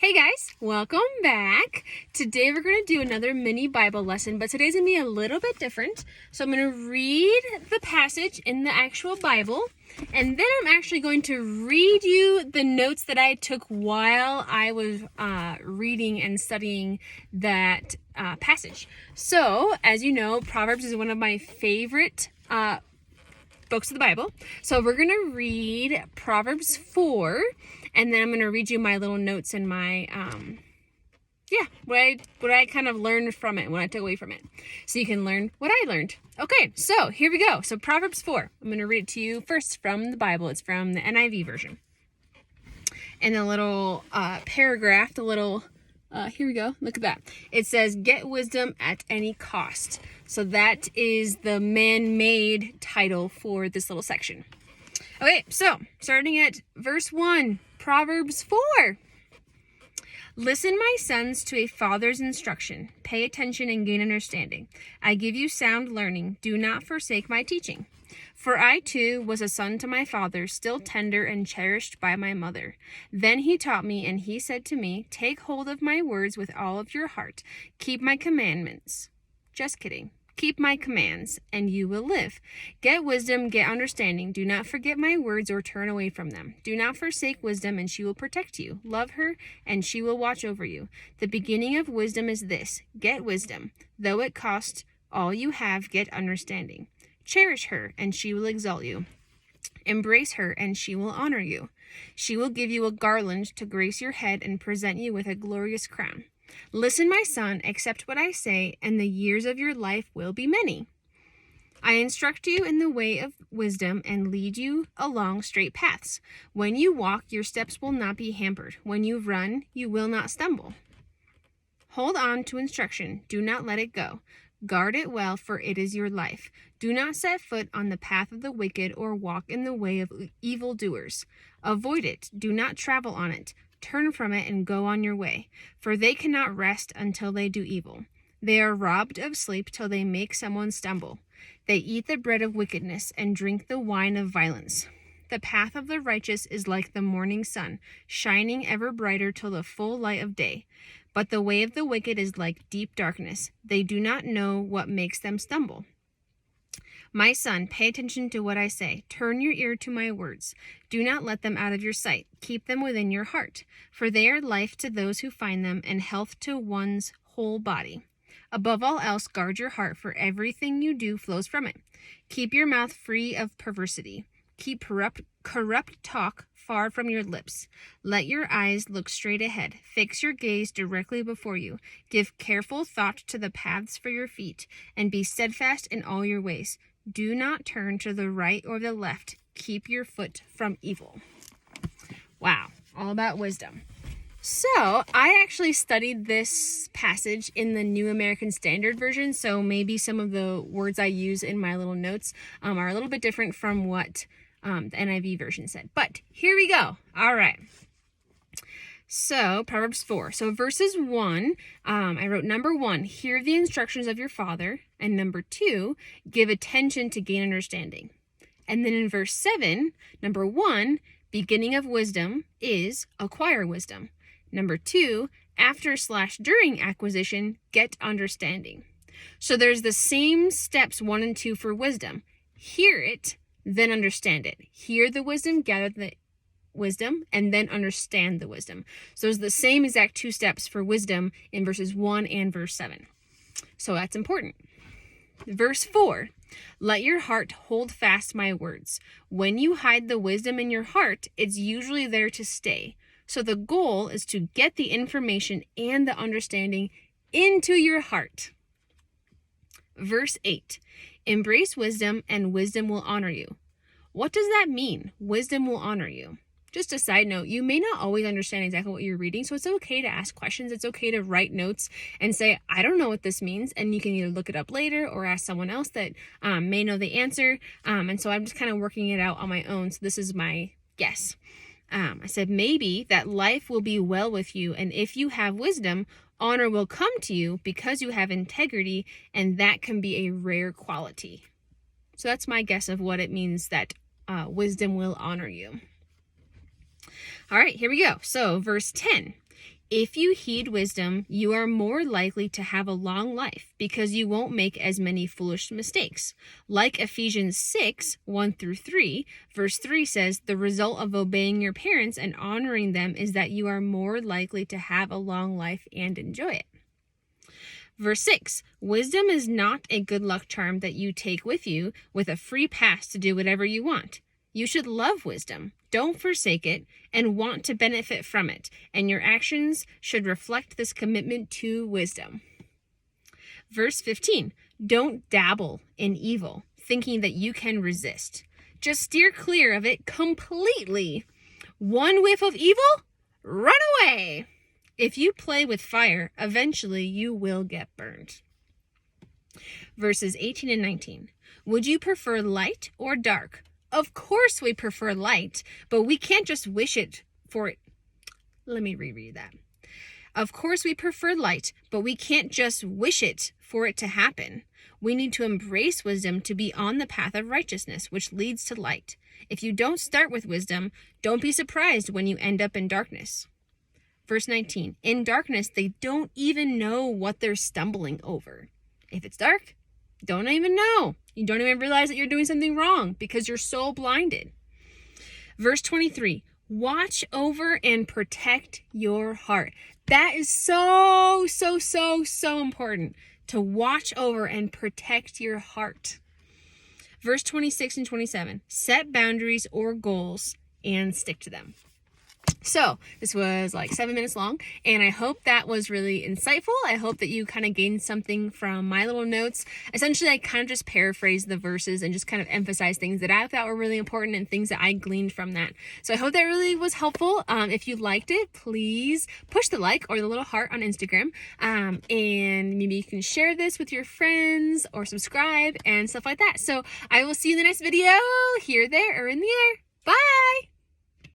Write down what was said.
Hey guys, welcome back. Today we're going to do another mini Bible lesson, but today's going to be a little bit different. So I'm going to read the passage in the actual Bible, and then I'm actually going to read you the notes that I took while I was reading and studying that passage. So, as you know, Proverbs is one of my favorite books of the Bible. So we're going to read Proverbs 4, and then I'm going to read you my little notes and my, what I kind of learned from it, what I took away from it. So you can learn what I learned. Okay, so here we go. So Proverbs 4, I'm going to read it to you first from the Bible. It's from the NIV version. And the little paragraph, here we go. Look at that. It says, get wisdom at any cost. So that is the man-made title for this little section. Okay, so starting at verse 1, Proverbs 4. Listen, my sons, to a father's instruction. Pay attention and gain understanding. I give you sound learning. Do not forsake my teaching. For I too was a son to my father, still tender and cherished by my mother. Then he taught me, and he said to me, take hold of my words with all of your heart. Keep my commandments. Just kidding. Keep my commands, and you will live. Get wisdom, get understanding. Do not forget my words or turn away from them. Do not forsake wisdom, and she will protect you. Love her, and she will watch over you. The beginning of wisdom is this: get wisdom. Though it cost all you have, get understanding. Cherish her, and she will exalt you. Embrace her, and she will honor you. She will give you a garland to grace your head and present you with a glorious crown. Listen, my son, accept what I say, and the years of your life will be many. I instruct you in the way of wisdom and lead you along straight paths. When you walk, your steps will not be hampered. When you run, you will not stumble. Hold on to instruction. Do not let it go. Guard it well, for it is your life. Do not set foot on the path of the wicked or walk in the way of evildoers. Avoid it. Do not travel on it. Turn from it and go on your way, for they cannot rest until they do evil. They are robbed of sleep till they make someone stumble. They eat the bread of wickedness and drink the wine of violence. The path of the righteous is like the morning sun, shining ever brighter till the full light of day. But the way of the wicked is like deep darkness. They do not know what makes them stumble. My son, pay attention to what I say. Turn your ear to my words. Do not let them out of your sight. Keep them within your heart, for they are life to those who find them and health to one's whole body. Above all else, guard your heart, for everything you do flows from it. Keep your mouth free of perversity. Keep corrupt talk far from your lips. Let your eyes look straight ahead. Fix your gaze directly before you. Give careful thought to the paths for your feet, and be steadfast in all your ways. Do not turn to the right or the left. Keep your foot from evil. Wow, all about wisdom. So, I actually studied this passage in the New American Standard Version, so maybe some of the words I use in my little notes are a little bit different from what the NIV version said. But here we go. All right. So, Proverbs 4. So, verses 1, I wrote number 1, hear the instructions of your father. And number 2, give attention to gain understanding. And then in verse 7, number 1, beginning of wisdom is acquire wisdom. Number 2, after/during acquisition, get understanding. So, there's the same steps 1 and 2 for wisdom. Hear it, then understand it. Hear the wisdom, gather the wisdom, and then understand the wisdom. So it's the same exact 2 steps for wisdom in verses 1 and verse 7. So that's important. Verse 4, let your heart hold fast my words. When you hide the wisdom in your heart, it's usually there to stay. So the goal is to get the information and the understanding into your heart. Verse 8, embrace wisdom and wisdom will honor you. What does that mean? Wisdom will honor you. Just a side note, you may not always understand exactly what you're reading, so it's okay to ask questions. It's okay to write notes and say, I don't know what this means, and you can either look it up later or ask someone else that may know the answer. And so I'm just kind of working it out on my own, so this is my guess. I said, maybe that life will be well with you, and if you have wisdom, honor will come to you because you have integrity, and that can be a rare quality. So that's my guess of what it means that wisdom will honor you. All right, here we go. So verse 10, If you heed wisdom, you are more likely to have a long life because you won't make as many foolish mistakes. Like Ephesians 6:1-3, verse 3 says, the result of obeying your parents and honoring them is that you are more likely to have a long life and enjoy it. Verse 6, wisdom is not a good luck charm that you take with you with a free pass to do whatever you want. You should love wisdom, don't forsake it, and want to benefit from it, and your actions should reflect this commitment to wisdom. Verse 15, don't dabble in evil, thinking that you can resist. Just steer clear of it completely. One whiff of evil, run away. If you play with fire, eventually you will get burned. Verses 18 and 19, would you prefer light or dark? Of course we prefer light, but we can't just wish it for it. Let me reread that. Of course we prefer light, but we can't just wish it for it to happen. We need to embrace wisdom to be on the path of righteousness, which leads to light. If you don't start with wisdom, don't be surprised when you end up in darkness. Verse 19, in darkness, they don't even know what they're stumbling over. If it's dark, don't even know. You don't even realize that you're doing something wrong because you're so blinded. Verse 23, watch over and protect your heart. That is so important, to watch over and protect your heart. Verse 26 and 27, set boundaries or goals and stick to them. So this was like 7 minutes long, and I hope that was really insightful. I hope that you kind of gained something from my little notes. Essentially, I kind of just paraphrased the verses and just kind of emphasized things that I thought were really important and things that I gleaned from that. So I hope that really was helpful. If you liked it, please push the like or the little heart on Instagram, and maybe you can share this with your friends or subscribe and stuff like that. So I will see you in the next video, here, there, or in the air. Bye!